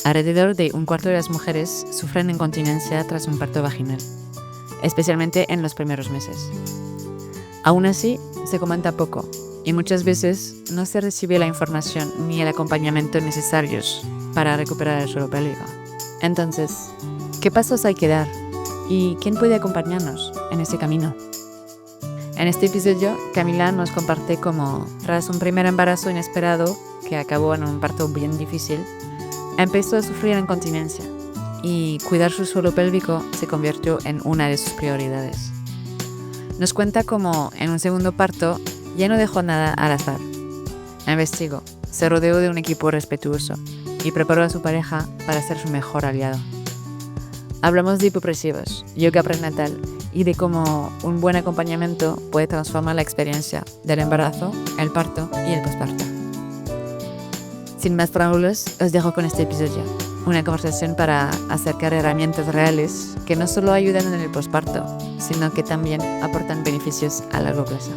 Alrededor de un cuarto de las mujeres sufren incontinencia tras un parto vaginal, especialmente en los primeros meses. Aún así, se comenta poco y muchas veces no se recibe la información ni el acompañamiento necesarios para recuperar el suelo pélvico. Entonces, ¿qué pasos hay que dar? ¿Y quién puede acompañarnos en este camino? En este episodio, Camila nos comparte cómo, tras un primer embarazo inesperado que acabó en un parto bien difícil, empezó a sufrir incontinencia y cuidar su suelo pélvico se convirtió en una de sus prioridades. Nos cuenta cómo, en un segundo parto, ya no dejó nada al azar. Investigó, se rodeó de un equipo respetuoso y preparó a su pareja para ser su mejor aliado. Hablamos de hipopresivos, yoga prenatal y de cómo un buen acompañamiento puede transformar la experiencia del embarazo, el parto y el posparto. Sin más preámbulos, os dejo con este episodio, una conversación para acercar herramientas reales que no solo ayudan en el posparto, sino que también aportan beneficios a largo plazo.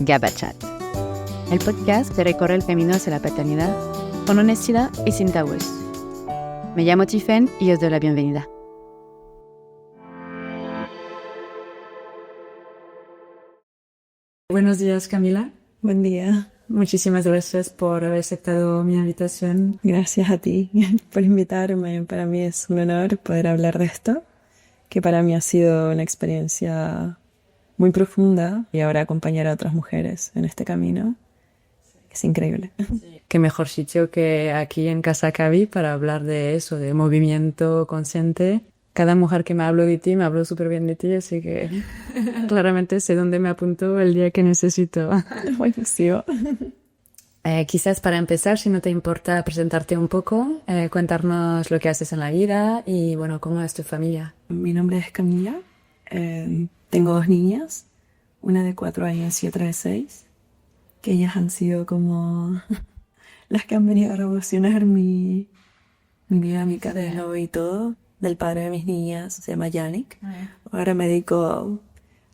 GABA Chat, el podcast que recorre el camino hacia la paternidad con honestidad y sin tabúes. Me llamo Tiffen y os doy la bienvenida. Buenos días, Camila. Buen día. Muchísimas gracias por haber aceptado mi invitación. Gracias a ti por invitarme. Para mí es un honor poder hablar de esto, que para mí ha sido una experiencia muy profunda y ahora acompañar a otras mujeres en este camino. Es increíble. Qué mejor sitio que aquí en Casa Cavi para hablar de eso, de movimiento consciente. Cada mujer que me habló de ti, me habló súper bien de ti, así que claramente sé dónde me apunto el día que necesito. Buenísimo. Quizás para empezar, si no te importa presentarte un poco, contarnos lo que haces en la vida y, bueno, cómo es tu familia. Mi nombre es Camila. Tengo 2 niñas, una de 4 años y otra de 6, que ellas han sido como las que han venido a revolucionar mi vida, mi carrera y todo. Del padre de mis niñas, se llama Yannick. Ahora me dedico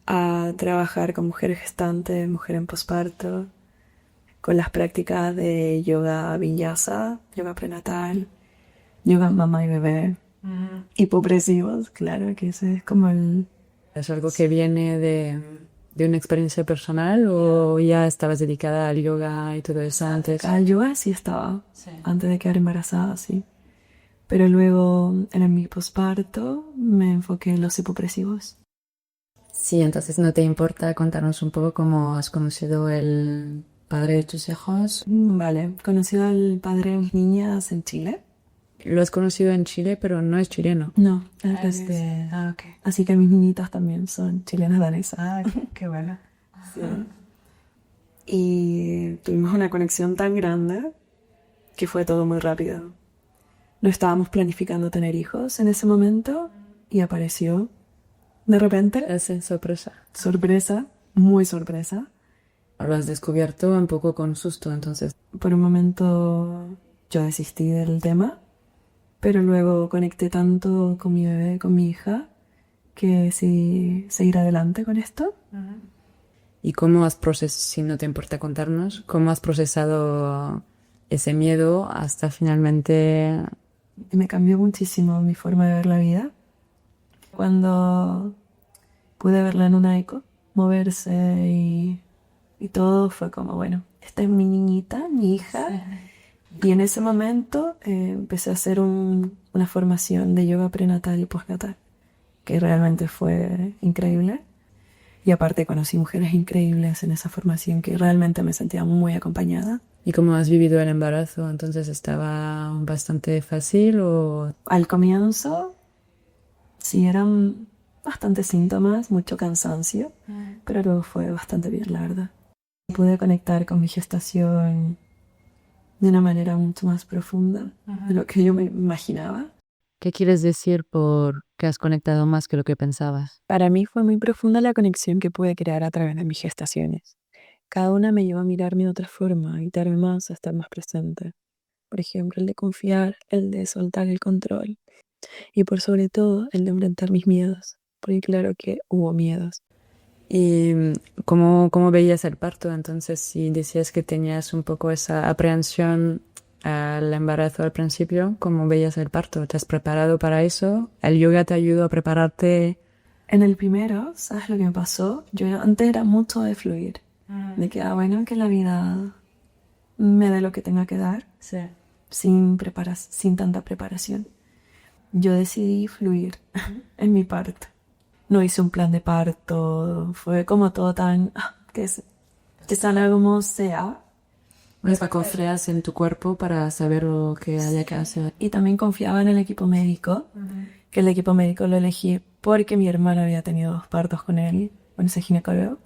a trabajar con mujeres gestantes, mujer en posparto, con las prácticas de yoga vinyasa, yoga prenatal, yoga mamá y bebé, hipopresivos, claro, que ese es como el... ¿Es algo que viene de una experiencia personal o ya estabas dedicada al yoga y todo eso antes? Al yoga sí estaba, antes de quedar embarazada, sí. Pero luego, en mi posparto, me enfoqué en los hipopresivos. Sí, entonces no te importa contarnos un poco cómo has conocido el padre de tus hijos. Vale, conocí al padre de mis niñas en Chile. Lo has conocido en Chile, pero no es chileno. No, es danés. Okay. Así que mis niñitas también son chilenas danesas. Qué bueno. Sí. Y tuvimos una conexión tan grande que fue todo muy rápido. No estábamos planificando tener hijos en ese momento y apareció de repente. Es sorpresa. Sorpresa, muy sorpresa. Lo has descubierto un poco con susto, entonces. Por un momento yo desistí del tema, pero luego conecté tanto con mi bebé, con mi hija, que decidí seguir adelante con esto. ¿Y cómo has procesado, si no te importa contarnos, cómo has procesado ese miedo hasta finalmente... Y me cambió muchísimo mi forma de ver la vida. Cuando pude verla en una eco, moverse y todo fue como, bueno, esta es mi niñita, mi hija. Sí. Y en ese momento empecé a hacer una formación de yoga prenatal y postnatal, que realmente fue increíble. Y aparte conocí mujeres increíbles en esa formación que realmente me sentía muy acompañada. ¿Y cómo has vivido el embarazo? ¿Entonces estaba bastante fácil o...? Al comienzo, sí, eran bastantes síntomas, mucho cansancio, pero luego fue bastante bien, la verdad. Pude conectar con mi gestación de una manera mucho más profunda de lo que yo me imaginaba. ¿Qué quieres decir por que has conectado más que lo que pensabas? Para mí fue muy profunda la conexión que pude crear a través de mis gestaciones. Cada una me llevó a mirarme de otra forma, a invitarme más, a estar más presente. Por ejemplo, el de confiar, el de soltar el control. Y por sobre todo, el de enfrentar mis miedos. Porque claro que hubo miedos. ¿Y cómo veías el parto? Entonces, si decías que tenías un poco esa aprehensión, al embarazo al principio, ¿cómo veías el parto? ¿Te has preparado para eso? ¿El yoga te ayudó a prepararte? En el primero, ¿sabes lo que me pasó? Yo antes era mucho de fluir. De que, bueno, que la vida me dé lo que tenga que dar, Sí. sin tanta preparación. Yo decidí fluir en mi parto. No hice un plan de parto, fue como todo tan, que salga como sea. Confias en tu cuerpo para saber lo que haya que hacer. Y también confiaba en el equipo médico, que el equipo médico lo elegí porque mi hermana había tenido 2 partos con él, con ese ginecólogo,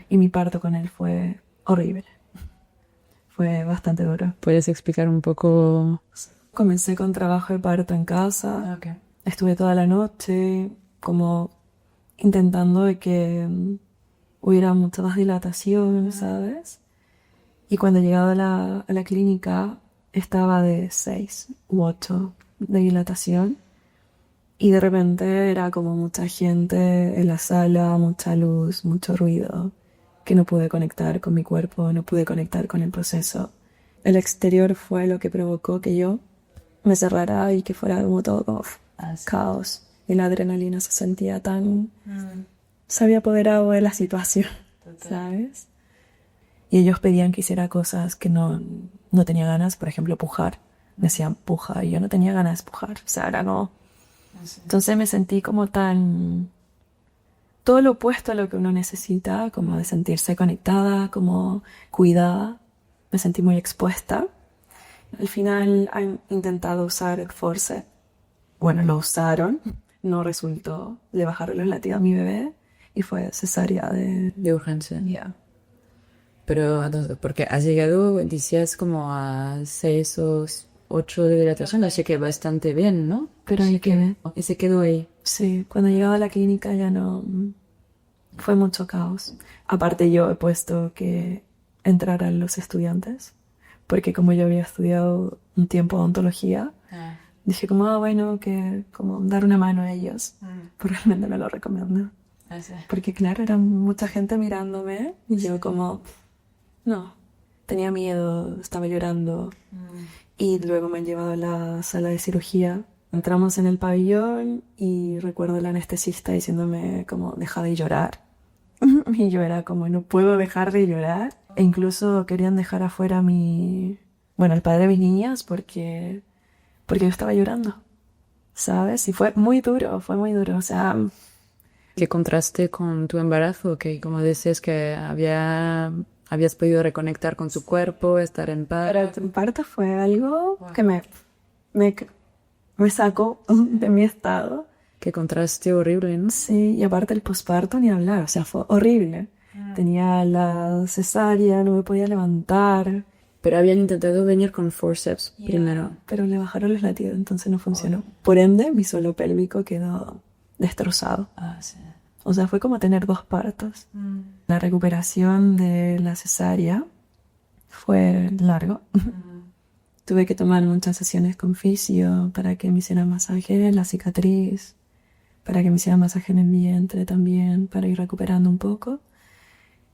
y mi parto con él fue horrible. Fue bastante duro. ¿Puedes explicar un poco? Comencé con trabajo de parto en casa. Okay. Estuve toda la noche como intentando de que hubiera mucha más dilatación, ¿sabes? Y cuando llegaba a la clínica estaba de 6 u 8 de dilatación. Y de repente era como mucha gente en la sala, mucha luz, mucho ruido, que no pude conectar con mi cuerpo, no pude conectar con el proceso. El exterior fue lo que provocó que yo me cerrara y que fuera como todo como caos. Y la adrenalina se sentía tan... se había apoderado de la situación, ¿sabes? Y ellos pedían que hiciera cosas que no tenía ganas, por ejemplo, pujar. Me decían, puja, y yo no tenía ganas de pujar. O sea, era como... Entonces me sentí como tan... todo lo opuesto a lo que uno necesita, como de sentirse conectada, como cuidada. Me sentí muy expuesta. Al final han intentado usar el forceps. Bueno, lo usaron. No resultó. Le bajaron los latidos a mi bebé y fue cesárea De urgencia. Yeah. Pero, porque has llegado, decías, como a 6 o 8 de dilatación, así que bastante bien, ¿no? Pero ahí quedé. Y se quedó ahí. Sí, cuando llegaba a la clínica ya no... fue mucho caos. Aparte yo he puesto que entraran los estudiantes, porque como yo había estudiado un tiempo odontología, dije como, bueno, que como dar una mano a ellos. Pero realmente no lo recomiendo. Porque claro, era mucha gente mirándome y yo como... no, tenía miedo, estaba llorando. Y luego me han llevado a la sala de cirugía. Entramos en el pabellón y recuerdo al anestesista diciéndome como, deja de llorar. Y yo era como, no puedo dejar de llorar. E incluso querían dejar afuera el padre de mis niñas porque yo estaba llorando, ¿sabes? Y fue muy duro, o sea... ¿Qué contraste con tu embarazo? Que como dices que habías podido reconectar con tu cuerpo, estar en paz. Pero el parto fue algo que me sacó de mi estado. Qué contraste horrible, ¿no? Sí, y aparte el posparto ni hablar, o sea, fue horrible. Tenía la cesárea, no me podía levantar. Pero habían intentado venir con forceps primero. Pero le bajaron los latidos, entonces no funcionó. Por ende, mi suelo pélvico quedó destrozado. Sí. O sea, fue como tener 2 partos. La recuperación de la cesárea fue largo. Tuve que tomar muchas sesiones con fisio para que me hicieran masaje en la cicatriz, para que me hicieran masaje en el vientre también, para ir recuperando un poco.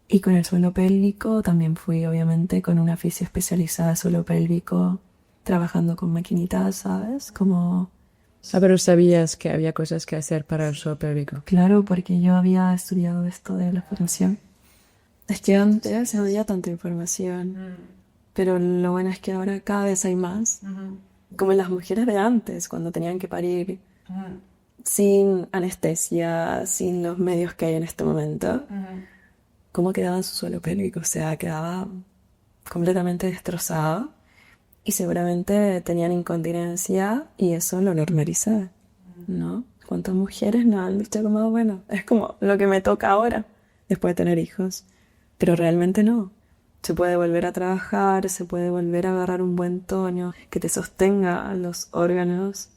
Y con el suelo pélvico también fui, obviamente, con una fisio especializada de suelo pélvico, trabajando con maquinitas, ¿sabes? Como... pero sabías que había cosas que hacer para el suelo pélvico. Claro, porque yo había estudiado esto de la formación. Es que antes no había tanta información, pero lo bueno es que ahora cada vez hay más. Como las mujeres de antes, cuando tenían que parir sin anestesia, sin los medios que hay en este momento. ¿Cómo quedaba su suelo pélvico? O sea, quedaba completamente destrozado y seguramente tenían incontinencia y eso lo normalizaba, ¿no? ¿Cuántas mujeres no han visto como, bueno, es como lo que me toca ahora, después de tener hijos? Pero realmente no. Se puede volver a trabajar, se puede volver a agarrar un buen tono, que te sostenga los órganos,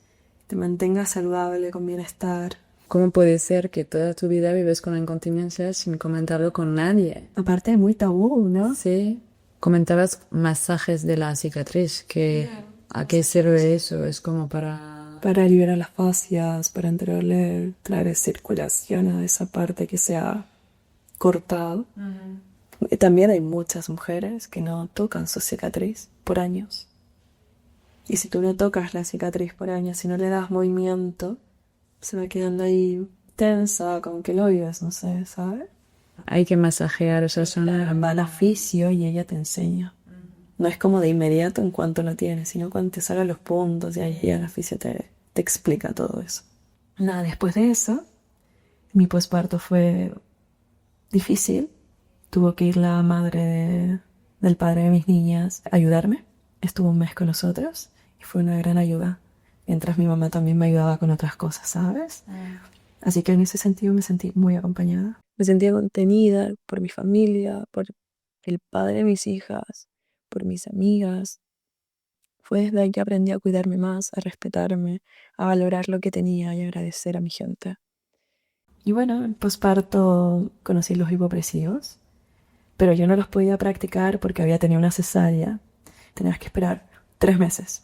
te mantenga saludable, con bienestar. ¿Cómo puede ser que toda tu vida vives con la incontinencia sin comentarlo con nadie? Aparte es muy tabú, ¿no? Sí. Comentabas masajes de la cicatriz. ¿A qué sirve eso? Es como para... Para liberar las fascias, para traer circulación a esa parte que se ha cortado. Y también hay muchas mujeres que no tocan su cicatriz por años. Y si tú no tocas la cicatriz por años, si no le das movimiento, se va quedando ahí tensa, como que lo vives, no sé, ¿sabes? Hay que masajear esa zona. Va al oficio y ella te enseña. No es como de inmediato en cuanto lo tienes, sino cuando te salgan los puntos y ahí ya el oficio te explica todo eso. Nada, después de eso, mi posparto fue difícil. Tuvo que ir la madre del padre de mis niñas a ayudarme. Estuvo un mes con nosotros y fue una gran ayuda. Mientras mi mamá también me ayudaba con otras cosas, ¿sabes? Así que en ese sentido me sentí muy acompañada. Me sentía contenida por mi familia, por el padre de mis hijas, por mis amigas. Fue desde ahí que aprendí a cuidarme más, a respetarme, a valorar lo que tenía y agradecer a mi gente. Y bueno, en posparto conocí los hipopresivos, pero yo no los podía practicar porque había tenido una cesárea. Tenías que esperar 3 meses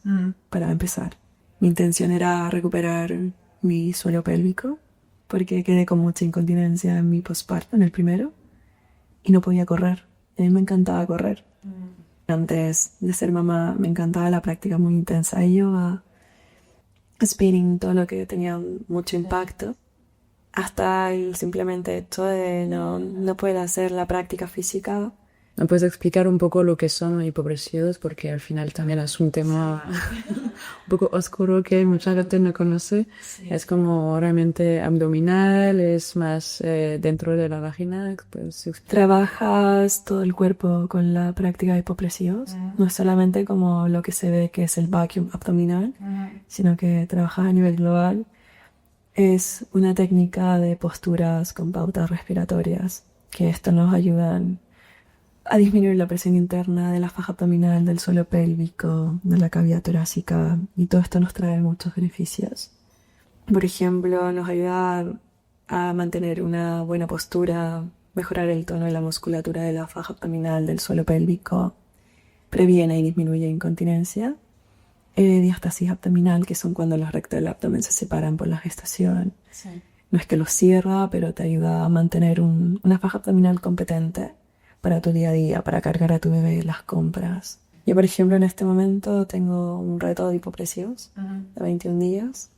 para empezar. Mi intención era recuperar mi suelo pélvico porque quedé con mucha incontinencia en mi posparto, en el primero, y no podía correr. A mí me encantaba correr. Antes de ser mamá me encantaba la práctica muy intensa de yoga, spinning, todo lo que tenía mucho impacto. Hasta el simplemente hecho de no poder hacer la práctica física. ¿Me puedes explicar un poco lo que son los hipopresivos? Porque al final también es un tema un poco oscuro que mucha gente no conoce. Sí. Es como realmente abdominal, es más dentro de la vagina. Trabajas todo el cuerpo con la práctica de hipopresivos. No es solamente como lo que se ve que es el vacuum abdominal, sino que trabajas a nivel global. Es una técnica de posturas con pautas respiratorias, que esto nos ayudan a disminuir la presión interna de la faja abdominal, del suelo pélvico, de la cavidad torácica, y todo esto nos trae muchos beneficios. Por ejemplo, nos ayuda a mantener una buena postura, mejorar el tono de la musculatura de la faja abdominal, del suelo pélvico, previene y disminuye incontinencia, diástasis abdominal, que son cuando los rectos del abdomen se separan por la gestación. Sí. No es que los cierra, pero te ayuda a mantener una faja abdominal competente para tu día a día, para cargar a tu bebé las compras. Yo, por ejemplo, en este momento tengo un reto de hipopresivos de 21 días,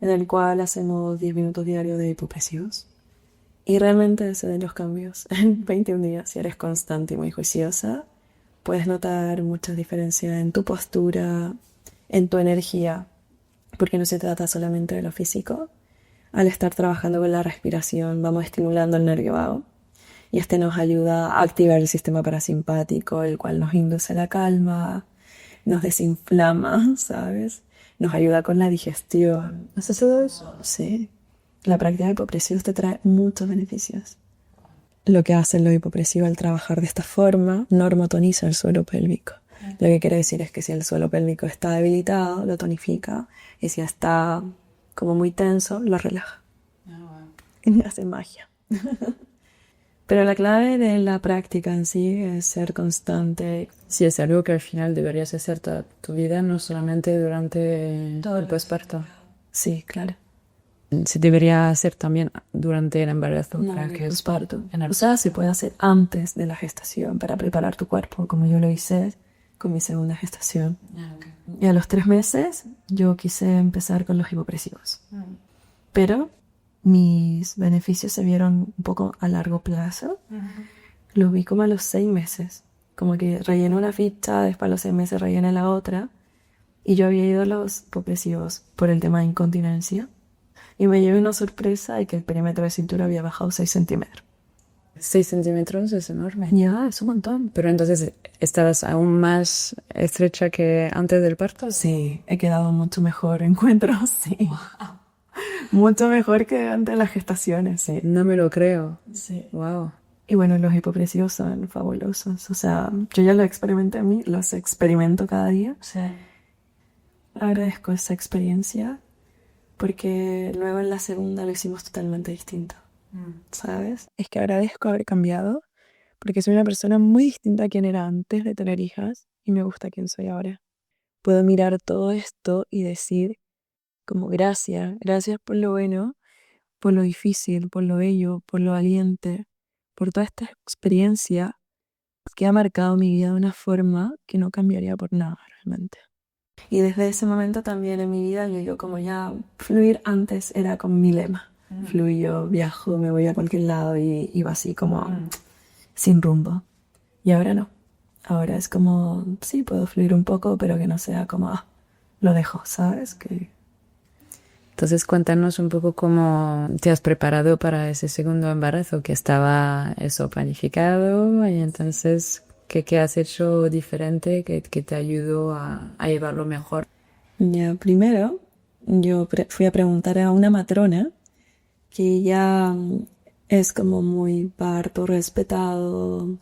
en el cual hacemos 10 minutos diarios de hipopresivos. Y realmente se ven los cambios en 21 días. Si eres constante y muy juiciosa, puedes notar muchas diferencias en tu postura, en tu energía, porque no se trata solamente de lo físico. Al estar trabajando con la respiración, vamos estimulando el nervio vago. Y este nos ayuda a activar el sistema parasimpático, el cual nos induce la calma, nos desinflama, ¿sabes? Nos ayuda con la digestión. ¿Haces todo eso? Sí. La práctica de hipopresivos te trae muchos beneficios. Lo que hacen los hipopresivos al trabajar de esta forma, normotoniza el suelo pélvico. Lo que quiere decir es que si el suelo pélvico está debilitado, lo tonifica. Y si está como muy tenso, lo relaja. Y hace magia. Pero la clave de la práctica en sí es ser constante. Sí, es algo que al final deberías hacer toda tu vida, no solamente durante todo el posparto. Sí, claro. Se debería hacer también durante el embarazo. No, para que posparto. O sea, se puede hacer antes de la gestación para preparar tu cuerpo, como yo lo hice con mi segunda gestación. Okay. Y a los 3 meses yo quise empezar con los hipopresivos. Pero mis beneficios se vieron un poco a largo plazo. Los vi como a los 6 meses. Como que rellené una ficha, después a los 6 meses rellené la otra. Y yo había ido a los hipopresivos por el tema de incontinencia. Y me llevé una sorpresa de que el perímetro de cintura había bajado 6 centímetros. 6 centímetros es enorme. Ya, es un montón. Pero entonces, ¿estabas aún más estrecha que antes del parto? Sí, he quedado mucho mejor, encuentro, sí. Wow. Mucho mejor que antes de las gestaciones, sí. No me lo creo. Sí. Wow. Y bueno, los hipopresivos son fabulosos. O sea, yo ya lo experimenté a mí, los experimento cada día. Sí. Agradezco esa experiencia porque luego en la segunda lo hicimos totalmente distinto. ¿Sabes? Es que agradezco haber cambiado porque soy una persona muy distinta a quien era antes de tener hijas y me gusta quien soy ahora. Puedo mirar todo esto y decir como gracias por lo bueno, por lo difícil, por lo bello, por lo valiente, por toda esta experiencia que ha marcado mi vida de una forma que no cambiaría por nada realmente. Y desde ese momento también en mi vida yo digo como ya fluir antes era como mi lema. Fluyo, viajo, me voy a cualquier lado y iba así como sin rumbo. Y ahora no. Ahora es como, sí, puedo fluir un poco, pero que no sea como, lo dejo, ¿sabes? Que... Entonces cuéntanos un poco cómo te has preparado para ese segundo embarazo, que estaba eso planificado, y entonces, ¿qué has hecho diferente que te ayudó a llevarlo mejor? Ya, primero, yo fui a preguntar a una matrona que ella es como muy parto respetado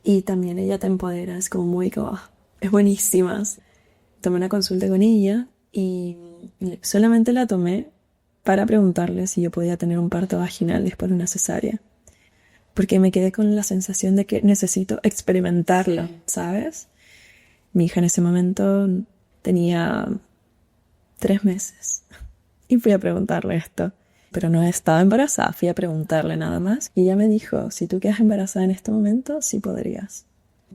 y también ella te empodera, es como muy, como, es buenísima. Tomé una consulta con ella y solamente la tomé para preguntarle si yo podía tener un parto vaginal después de una cesárea. Porque me quedé con la sensación de que necesito experimentarlo, ¿sabes? Mi hija en ese momento tenía 3 meses y fui a preguntarle esto. Pero no estaba embarazada, fui a preguntarle nada más. Y ella me dijo, si tú quedas embarazada en este momento, sí podrías.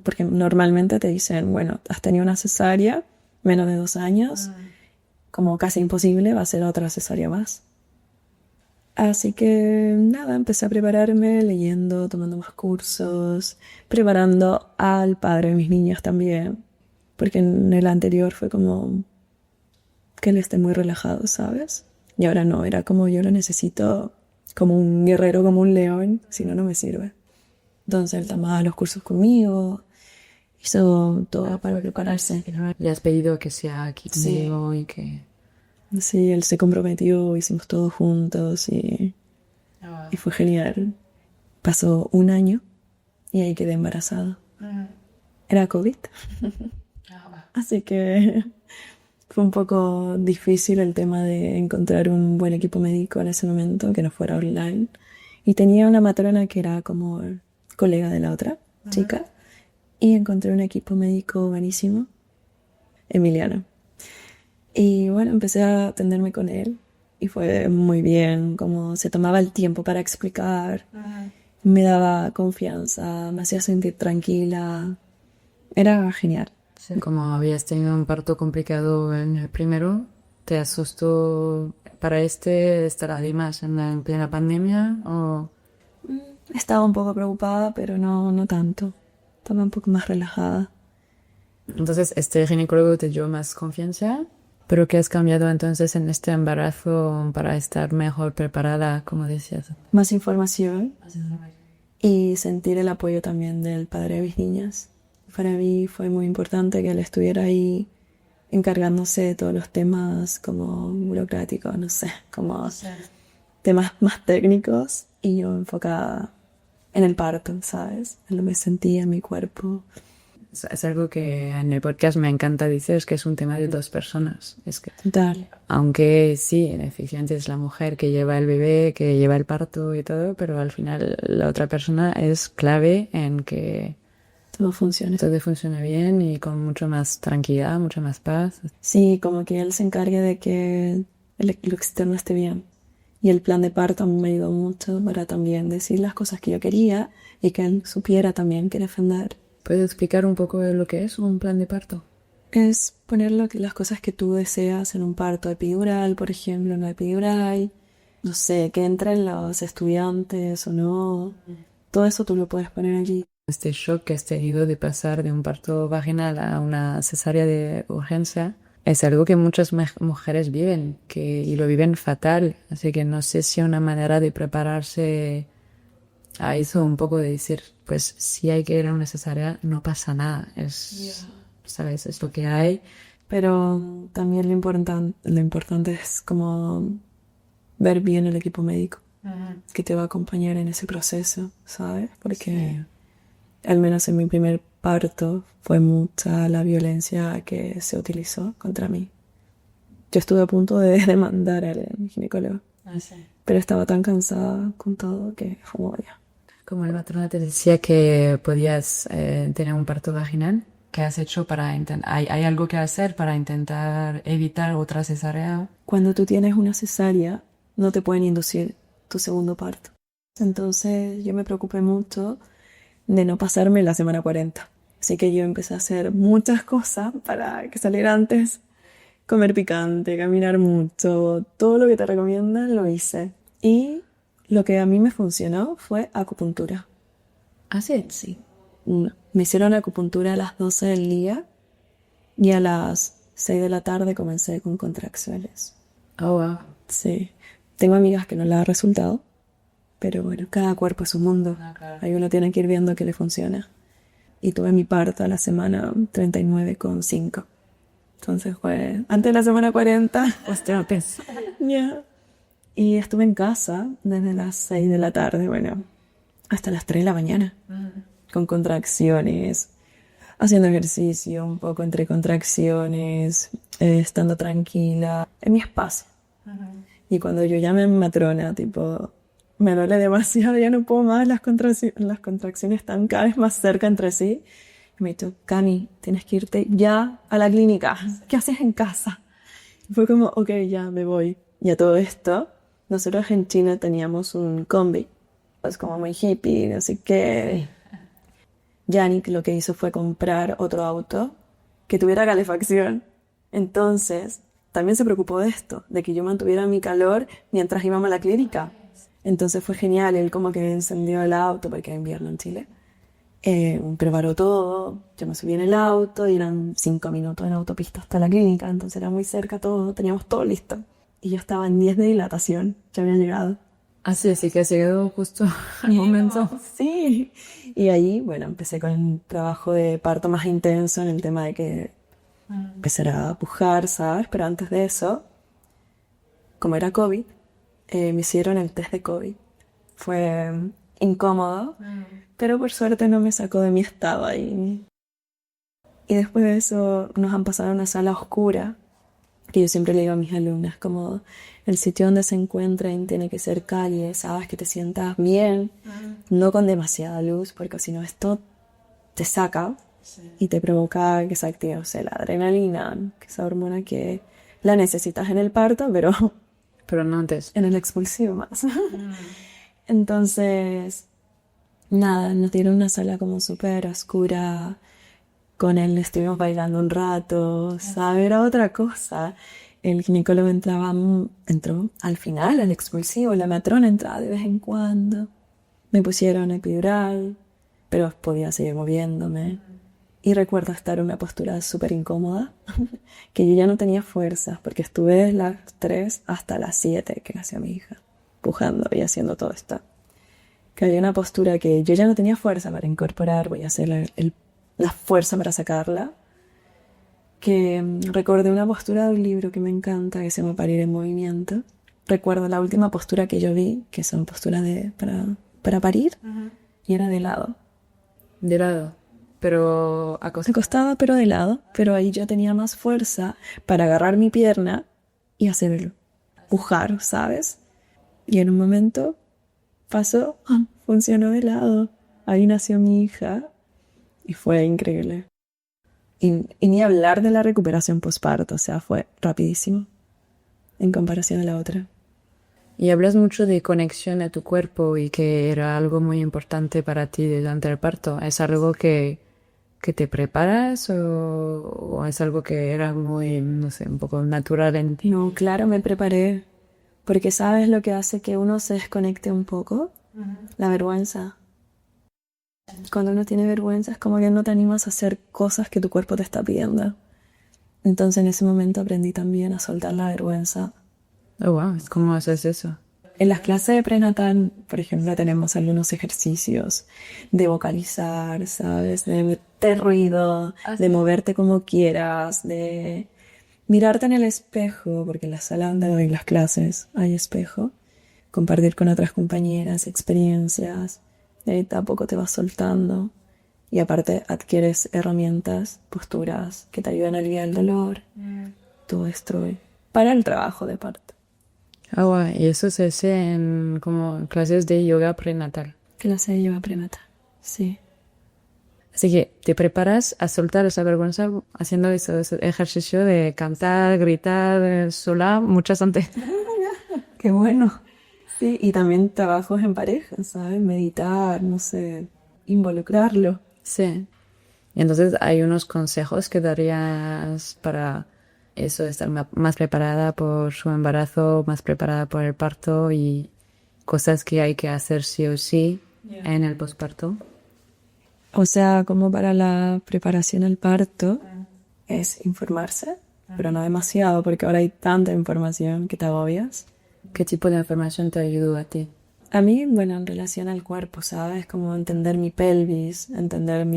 Porque normalmente te dicen, bueno, has tenido una cesárea, menos de 2 años, como casi imposible, va a ser otra cesárea más. Así que nada, empecé a prepararme, leyendo, tomando más cursos, preparando al padre de mis niños también. Porque en el anterior fue como que él esté muy relajado, ¿sabes? Y ahora no, era como yo lo necesito como un guerrero, como un león, si no, no me sirve. Entonces él tomaba los cursos conmigo, hizo todo para prepararse. Le has pedido que sea aquí conmigo y que... Sí, él se comprometió, hicimos todo juntos y fue genial. Pasó 1 año y ahí quedé embarazada. Era COVID. Así que fue un poco difícil el tema de encontrar un buen equipo médico en ese momento, que no fuera online. Y tenía una matrona que era como colega de la otra chica. Y encontré un equipo médico buenísimo, Emiliano. Y bueno, empecé a atenderme con él. Y fue muy bien, como se tomaba el tiempo para explicar. Me daba confianza, me hacía sentir tranquila. Era genial. Sí. Como habías tenido un parto complicado en el primero, ¿te asustó para estar ahí más en plena pandemia? ¿O? Estaba un poco preocupada, pero no tanto. Estaba un poco más relajada. Entonces, este ginecólogo te dio más confianza, pero ¿qué has cambiado entonces en este embarazo para estar mejor preparada, como decías? Más información y sentir el apoyo también del padre de mis niñas. Para mí fue muy importante que él estuviera ahí encargándose de todos los temas como burocráticos, no sé, como temas más técnicos y yo enfocada en el parto, ¿sabes? En lo que sentía en mi cuerpo. Es algo que en el podcast me encanta decir, es que es un tema de 2 personas. Es que, Total. aunque sí, efectivamente es la mujer que lleva el bebé, que lleva el parto y todo, pero al final la otra persona es clave en que todo funcione. Todo funciona bien y con mucho más tranquilidad, mucha más paz. Sí, como que él se encargue de que lo externo esté bien. Y el plan de parto a mí me ayudó mucho para también decir las cosas que yo quería y que él supiera también que defender. ¿Puedes explicar un poco de lo que es un plan de parto? Es poner las cosas que tú deseas en un parto epidural, por ejemplo, en la epidural. No sé, que entren los estudiantes o no. Todo eso tú lo puedes poner allí. Este shock que has tenido de pasar de un parto vaginal a una cesárea de urgencia es algo que muchas mujeres viven y lo viven fatal. Así que no sé si una manera de prepararse a eso, un poco de decir, pues si hay que ir a una cesárea, no pasa nada. ¿Sabes? Es lo que hay. Pero también lo importante es como ver bien el equipo médico que te va a acompañar en ese proceso, ¿sabes? Porque al menos en mi primer parto fue mucha la violencia que se utilizó contra mí. Yo estuve a punto de demandar al ginecólogo, pero estaba tan cansada con todo que fue como ya. Como el matrona te decía que podías tener un parto vaginal, ¿qué has hecho para intentar? ¿Hay algo que hacer para intentar evitar otra cesárea? Cuando tú tienes una cesárea, no te pueden inducir tu segundo parto. Entonces yo me preocupé mucho de no pasarme la semana 40. Así que yo empecé a hacer muchas cosas para que saliera antes. comer picante, caminar mucho, todo lo que te recomiendan lo hice. Y lo que a mí me funcionó fue acupuntura. ¿Ah, sí? Sí. Me hicieron acupuntura a las 12 del día y a las 6 de la tarde comencé con contracciones. Oh, wow. Sí. Tengo amigas que no les ha resultado, pero bueno, cada cuerpo es un mundo. Claro. Ahí uno tiene que ir viendo qué le funciona. Y tuve mi parto a la semana 39,5. Entonces fue antes de la semana 40. Hostia, pues. Ya. Y estuve en casa desde las 6 de la tarde, bueno, hasta las 3 de la mañana. Con contracciones, haciendo ejercicio, un poco entre contracciones, estando tranquila, en mi espacio. Y cuando yo llamé a mi matrona, tipo, me duele demasiado, ya no puedo más, las contracciones están cada vez más cerca entre sí. Y me dijo, Cami, tienes que irte ya a la clínica. ¿Qué haces en casa? Y fue como, ok, ya me voy. Y a todo esto, nosotros en China teníamos un combi, pues como muy hippie, no sé qué. Yannick lo que hizo fue comprar otro auto que tuviera calefacción. Entonces, también se preocupó de esto, de que yo mantuviera mi calor mientras íbamos a la clínica. Entonces fue genial, él como que encendió el auto, porque era invierno en Chile. Preparó todo, yo me subí en el auto y eran 5 minutos en autopista hasta la clínica, entonces era muy cerca todo, teníamos todo listo. Y yo estaba en 10 de dilatación, ya había llegado. Así que has llegado justo al momento. Sí. Y ahí, bueno, empecé con el trabajo de parto más intenso en el tema de que empezara a pujar, ¿sabes? Pero antes de eso, como era COVID, me hicieron el test de COVID. Fue incómodo, pero por suerte no me sacó de mi estado ahí. Y después de eso nos han pasado a una sala oscura, que yo siempre le digo a mis alumnas, como el sitio donde se encuentren tiene que ser calle, sabes, que te sientas bien, no con demasiada luz, porque si no esto te saca y te provoca que se active, o sea, la adrenalina, que esa hormona que la necesitas en el parto, Pero no antes. en el expulsivo más. Entonces, nada, nos dieron una sala como súper oscura. Con él estuvimos bailando un rato, ¿sabes? Era otra cosa. El ginecólogo entró al final, al expulsivo. La matrona entraba de vez en cuando. Me pusieron epidural, pero podía seguir moviéndome. Y recuerdo estar en una postura súper incómoda, que yo ya no tenía fuerzas, porque estuve desde las 3 hasta las 7 que nació mi hija, pujando y haciendo todo esto. Que había una postura que yo ya no tenía fuerza para incorporar, voy a hacer la fuerza para sacarla. Que recordé una postura de un libro que me encanta, que se llama Parir en Movimiento. Recuerdo la última postura que yo vi, que son posturas para parir, y era de lado. De lado. Pero Acostada, pero de lado. Pero ahí yo tenía más fuerza para agarrar mi pierna y hacerlo. Pujar, ¿sabes? Y en un momento pasó, funcionó de lado. Ahí nació mi hija y fue increíble. Y ni hablar de la recuperación posparto, o sea, fue rapidísimo en comparación a la otra. Y hablas mucho de conexión a tu cuerpo y que era algo muy importante para ti durante el parto. ¿Es algo que te preparas o es algo que era muy, no sé, un poco natural en ti? No, claro, me preparé. Porque ¿sabes lo que hace que uno se desconecte un poco? La vergüenza. Cuando uno tiene vergüenza es como que no te animas a hacer cosas que tu cuerpo te está pidiendo. Entonces en ese momento aprendí también a soltar la vergüenza. Oh, wow, ¿cómo haces eso? En las clases de prenatal, por ejemplo, tenemos algunos ejercicios de vocalizar, ¿sabes? De meter ruido, de moverte como quieras, de mirarte en el espejo, porque en la sala donde doy las clases hay espejo. Compartir con otras compañeras experiencias. Y ahí tampoco te vas soltando. Y aparte adquieres herramientas, posturas que te ayudan a aliviar el dolor. Todo esto para el trabajo de parto. Ah, wow, y eso se hace en como clases de yoga prenatal. Clase de yoga prenatal, sí. Así que te preparas a soltar esa vergüenza haciendo ese ejercicio de cantar, gritar sola muchas antes. ¡Qué bueno! Sí, y también trabajos en pareja, ¿sabes? Meditar, no sé, involucrarlo. Sí. Y entonces hay unos consejos que darías para eso, estar más preparada por su embarazo, más preparada por el parto y cosas que hay que hacer sí o sí en el posparto. O sea, como para la preparación al parto es informarse, pero no demasiado, porque ahora hay tanta información que te agobias. ¿Qué tipo de información te ayudó a ti? A mí, bueno, en relación al cuerpo, ¿sabes? Como entender mi pelvis, entender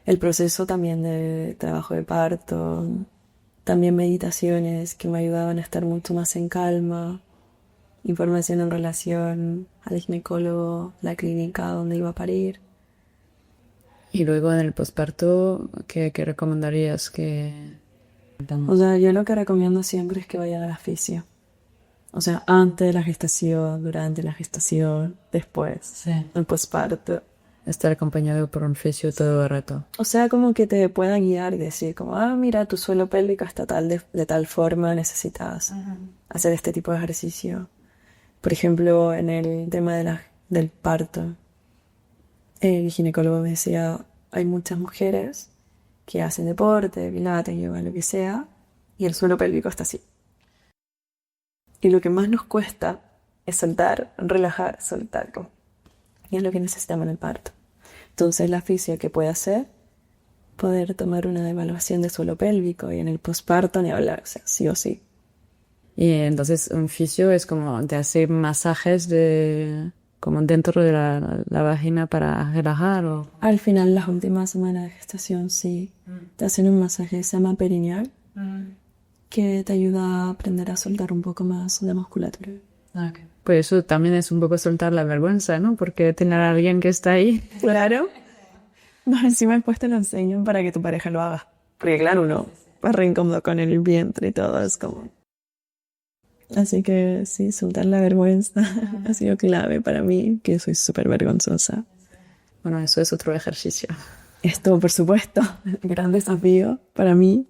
el proceso también de trabajo de parto, también meditaciones que me ayudaban a estar mucho más en calma, información en relación al ginecólogo, la clínica donde iba a parir. Y luego en el posparto, ¿qué recomendarías que...? O sea, yo lo que recomiendo siempre es que vayan a la fisio. O sea, antes de la gestación, durante la gestación, después, el posparto. Estar acompañado por un fisio todo el rato. O sea, como que te pueda guiar y decir como, mira, tu suelo pélvico está de tal forma, necesitas hacer este tipo de ejercicio. Por ejemplo, en el tema del parto, el ginecólogo me decía, hay muchas mujeres que hacen deporte, pilates, yoga, lo que sea, y el suelo pélvico está así. Y lo que más nos cuesta es soltar, relajar, soltar. Y es lo que necesitamos en el parto. Entonces la fisio que puede hacer, poder tomar una evaluación de suelo pélvico y en el posparto ni hablar, o sea, sí o sí. Y entonces un fisio es como te hace masajes como dentro de la vagina para relajar o... Al final, las últimas semanas de gestación, sí. Te hacen un masaje que se llama perineal, que te ayuda a aprender a soltar un poco más la musculatura. Okay. Pues eso también es un poco soltar la vergüenza, ¿no? Porque tener a alguien que está ahí. Claro. No, encima después te lo enseñan para que tu pareja lo haga. Porque claro, uno va re incómodo con el vientre y todo, es como... Así que sí, soltar la vergüenza ha sido clave para mí, que soy súper vergonzosa. Bueno, eso es otro ejercicio. Esto, por supuesto, gran desafío para mí.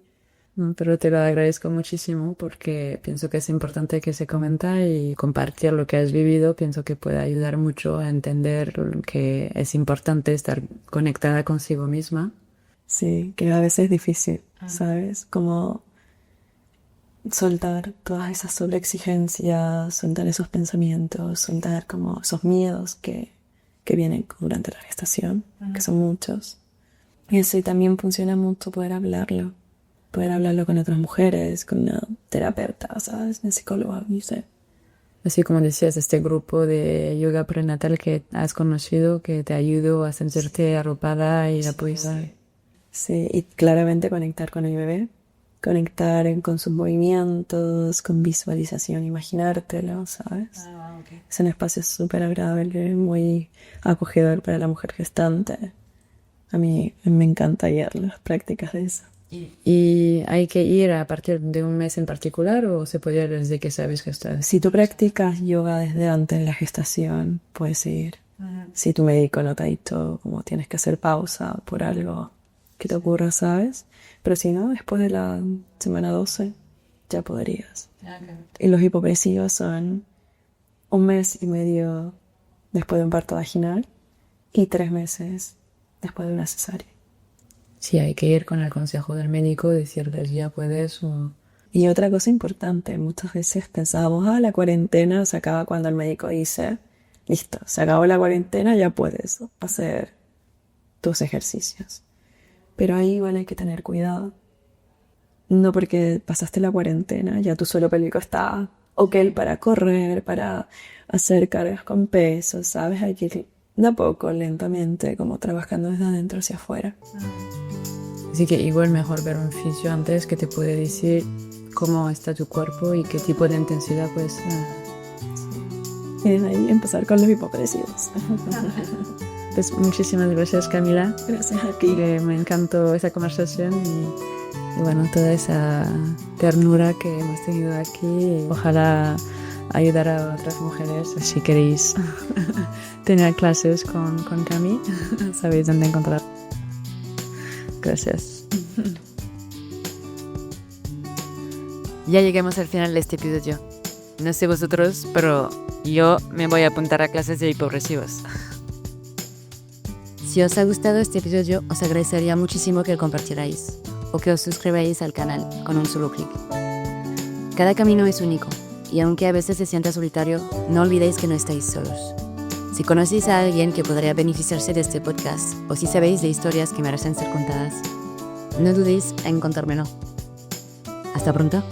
Pero te lo agradezco muchísimo porque pienso que es importante que se comenta y compartir lo que has vivido. Pienso que puede ayudar mucho a entender que es importante estar conectada consigo misma. Sí, que a veces es difícil, ¿sabes? Como soltar todas esas sobreexigencias, soltar esos pensamientos, soltar como esos miedos que vienen durante la gestación, que son muchos. Y eso también funciona mucho poder hablarlo con otras mujeres, con una terapeuta, ¿sabes? Una psicóloga, no sé. Así como decías, este grupo de yoga prenatal que has conocido, que te ayudó a sentirte arropada y apoyada. Sí, y claramente conectar con el bebé, conectar con sus movimientos, con visualización, imaginártelo, ¿sabes? Okay. Es un espacio súper agradable, muy acogedor para la mujer gestante. A mí me encanta ir las prácticas de eso. ¿Y hay que ir a partir de un mes en particular o se puede ir desde que sabes gestar? Si tú practicas yoga desde antes de la gestación, puedes ir. Si tu médico no te ha dicho como tienes que hacer pausa por algo que te ocurra, ¿sabes? Pero si no, después de la semana 12 ya podrías. Okay. Y los hipopresivos son 1 mes y medio después de un parto vaginal y 3 meses después de una cesárea. Sí, hay que ir con el consejo del médico, decirles ya puedes o... Y otra cosa importante, muchas veces pensábamos, la cuarentena se acaba cuando el médico dice, listo, se acabó la cuarentena, ya puedes hacer tus ejercicios. Pero ahí igual hay que tener cuidado. No porque pasaste la cuarentena, ya tu suelo pélvico está ok para correr, para hacer cargas con peso, ¿sabes? Hay que ir de a poco, lentamente, como trabajando desde adentro hacia afuera. Así que igual mejor ver un fisio antes que te puede decir cómo está tu cuerpo y qué tipo de intensidad puedes tener. Y desde ahí empezar con los hipopresivos. Pues muchísimas gracias, Camila. Gracias a ti. Me encantó esa conversación y bueno, toda esa ternura que hemos tenido aquí. Ojalá ayudar a otras mujeres. Si queréis tener clases con Cami, sabéis dónde encontrar. Gracias. Ya llegamos al final de este episodio. No sé vosotros, pero yo me voy a apuntar a clases de hipopresivos. Si os ha gustado este episodio, os agradecería muchísimo que lo compartierais. o que os suscribáis al canal con un solo clic. Cada camino es único, y aunque a veces se sienta solitario, no olvidéis que no estáis solos. Si conocéis a alguien que podría beneficiarse de este podcast, o si sabéis de historias que merecen ser contadas, no dudéis en contármelo. Hasta pronto.